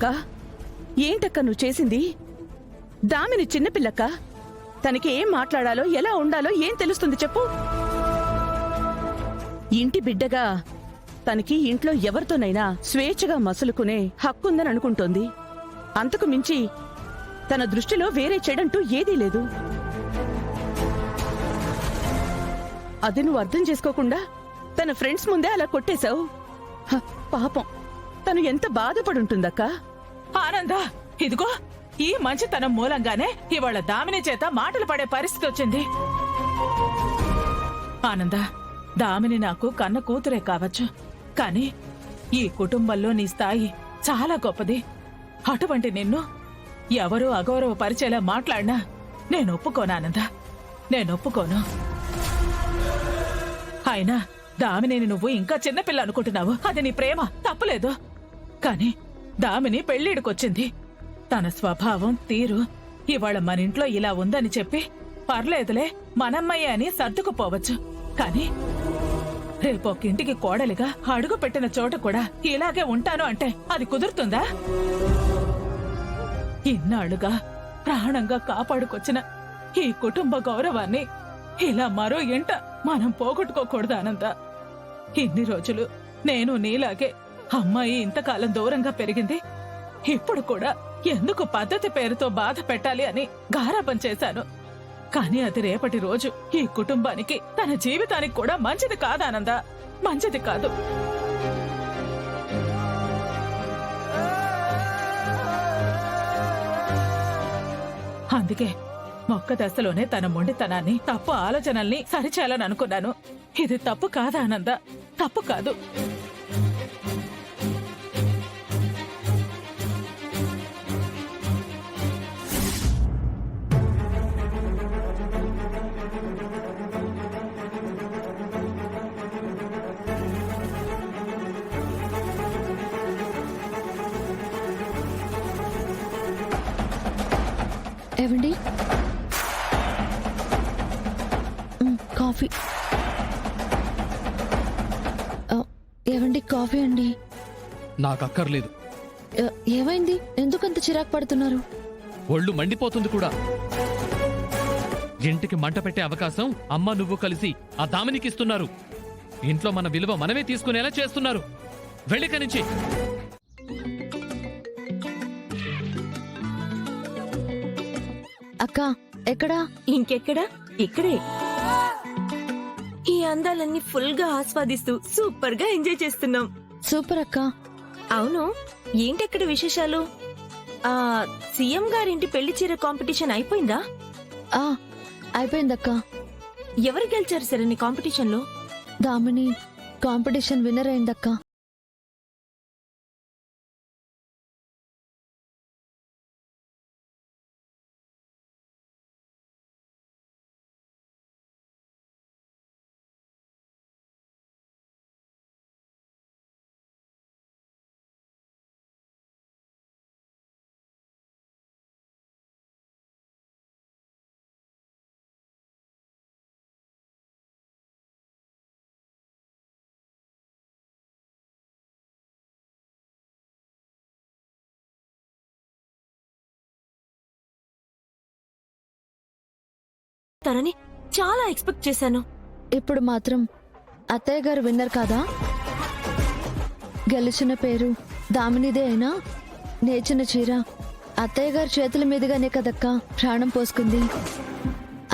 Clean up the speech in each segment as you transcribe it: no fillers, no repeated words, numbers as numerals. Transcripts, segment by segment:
అక్క, ఏంటక్క నువ్వు చేసింది? దామిని చిన్నపిల్లక్క, తనకి ఏం మాట్లాడాలో ఎలా ఉండాలో ఏం తెలుస్తుంది చెప్పు. ఇంటి బిడ్డగా తనకి ఇంట్లో ఎవరితోనైనా స్వేచ్ఛగా మసులుకునే హక్కుందని అనుకుంటోంది. అంతకు మించి తన దృష్టిలో వేరే చెడంటూ ఏదీ లేదు. అది నువ్వు అర్థం చేసుకోకుండా తన ఫ్రెండ్స్ ముందే అలా కొట్టేశావు. పాపం తను ఎంత బాధపడుంటుందక్కా. ఆనంద, ఇదిగో ఈ మంచితనం మూలంగానే ఇవాళ దామిని చేత మాటలు పడే పరిస్థితి వచ్చింది. ఆనంద, దామిని నాకు కన్న కూతురే కావచ్చు, కాని ఈ కుటుంబంలో నీ స్థాయి చాలా గొప్పది. అటువంటి నిన్ను ఎవరూ అగౌరవపరిచేలా మాట్లాడినా నేను ఒప్పుకోను ఆనంద, నేను ఒప్పుకోను. అయినా దామిని నువ్వు ఇంకా చిన్నపిల్ల అనుకుంటున్నావు. అది నీ ప్రేమ, తప్పులేదు. కాని దామిని పెళ్లిడికొచ్చింది. తన స్వభావం తీరు ఇవాళ మనింట్లో ఇలా ఉందని చెప్పి పర్లేదులే మనమ్మయ్య అని సర్దుకుపోవచ్చు. కాని రేపొక్కింటికి కోడలిగా అడుగు పెట్టిన చోట కూడా ఇలాగే ఉంటాను అంటే అది కుదురుతుందా? ఇన్నాళ్లుగా ప్రాణంగా కాపాడుకొచ్చిన ఈ కుటుంబ గౌరవాన్ని ఇలా మరో ఇంట మనం పోగొట్టుకోకూడదు ఆనంద. ఇన్ని రోజులు నేను నీలాగే అమ్మాయి ఇంతకాలం దూరంగా పెరిగింది. ఇప్పుడు కూడా ఎందుకు పద్ధతి పేరుతో బాధ పెట్టాలి అని గారాబం చేశాను. కాని అది రేపటి రోజు ఈ కుటుంబానికి, తన జీవితానికి కూడా మంచిది కాదానందా, మంచిది కాదు. అందుకే మొక్క దశలోనే తన మొండితనాన్ని, తప్పు ఆలోచనల్ని సరిచేయాలని అనుకున్నాను. ఇది తప్పు కాదా ఆనంద, తప్పు కాదు. ఏవండి, కాఫీ. ఏవండి, కాఫీ అండి. నాకు అక్కర్లేదు. ఏమైంది? ఎందుకంత చిరాకు పడుతున్నారు? ఒళ్ళు మండిపోతుంది కూడా. ఇంటికి మంట పెట్టే అవకాశం అమ్మ నువ్వు కలిసి ఆ దామినికి ఇస్తున్నారు. ఇంట్లో మన విలువ మనమే తీసుకునేలా చేస్తున్నారు. వెళ్ళిక నుంచి. అక్క, ఎక్కడా? ఇంకెక్కడా, ఇక్కడే. ఈ అందాలన్నీ ఫుల్ గా ఆస్వాదిస్తూ సూపర్ గా ఎంజాయ్ చేస్తున్నాం. సూపర్ అక్క. అవును, ఏంటెక్కడ విశేషాలు? సీఎం గారింటి పెళ్లి చీర కాంపిటీషన్ అయిపోయిందా? అయిపోయిందక్క. ఎవరు గెలిచారు సరే కాంపిటీషన్ లో? దామిని కాంపిటీషన్ విన్నర్ అయిందక్క. తనని చాలా ఎక్స్పెక్ట్ చేశాను. ఇప్పుడు మాత్రం అత్తయ్య గారు విన్నర్ కాదా? గెలిచిన పేరు దామినిదే అయినా నేచిన చీర అత్తయ్య గారి చేతుల మీదుగానే కదక్క ప్రాణం పోసుకుంది.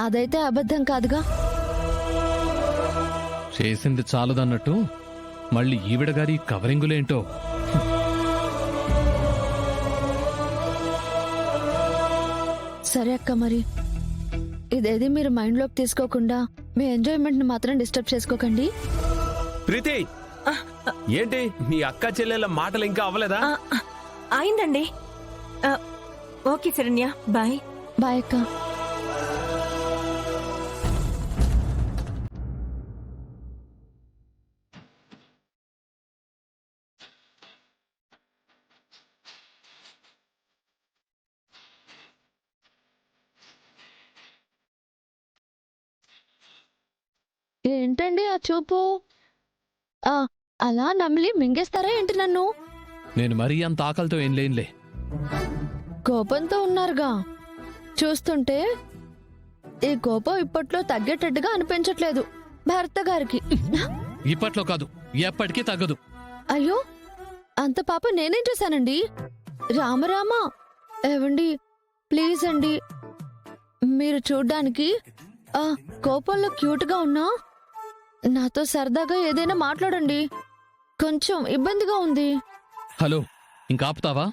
అదైతే అబద్ధం కాదుగా. చేసింది చాలదన్నట్టు మళ్ళీ ఈవిడ గారి కవరింగులేంటో. సరే అక్క, మరి ఇదేది మీరు మైండ్ లోకి తీసుకోకుండా మీ ఎంజాయ్మెంట్ ని మాత్రం డిస్టర్బ్ చేసుకోకండి. ప్రీతి, ఏంటి మీ అక్క చెల్లెల మాటలు ఇంకా అవ్వలేదా? అయిందండి. Okay Saranya, bye. బాయ్ అక్క. ఏంటండి ఆ చూపు? అలా నమిలి మింగేస్తారా ఏంటి నన్ను? నేను మరీ అంత ఆకలితో ఏం లేనులే. కోపంతో ఉన్నారుగా. చూస్తుంటే ఈ కోపం ఇప్పట్లో తగ్గేటట్టుగా అనిపించట్లేదు భర్త గారికి. ఇప్పట్లో కాదు, ఎప్పటికీ తగ్గదు. అయ్యో, అంత పాప నేనేం చేశానండి? రామరామా, ఏవండి ప్లీజ్ అండి, మీరు చూడ్డానికి ఆ కోపంలో క్యూట్గా ఉన్నా నాతో సరదాగా ఏదైనా మాట్లాడండి. కొంచెం ఇబ్బందిగా ఉంది. హలో, ఇంకాపుతావా?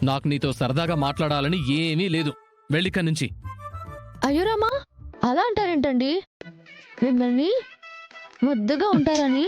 నాకు నీతో సరదాగా మాట్లాడాలని ఏమీ లేదు. వెళ్ళిక్కడి నుంచి. అయ్యో రామా, అలా అంటారేంటండి? మిమ్మల్ని ముద్దుగా ఉంటారని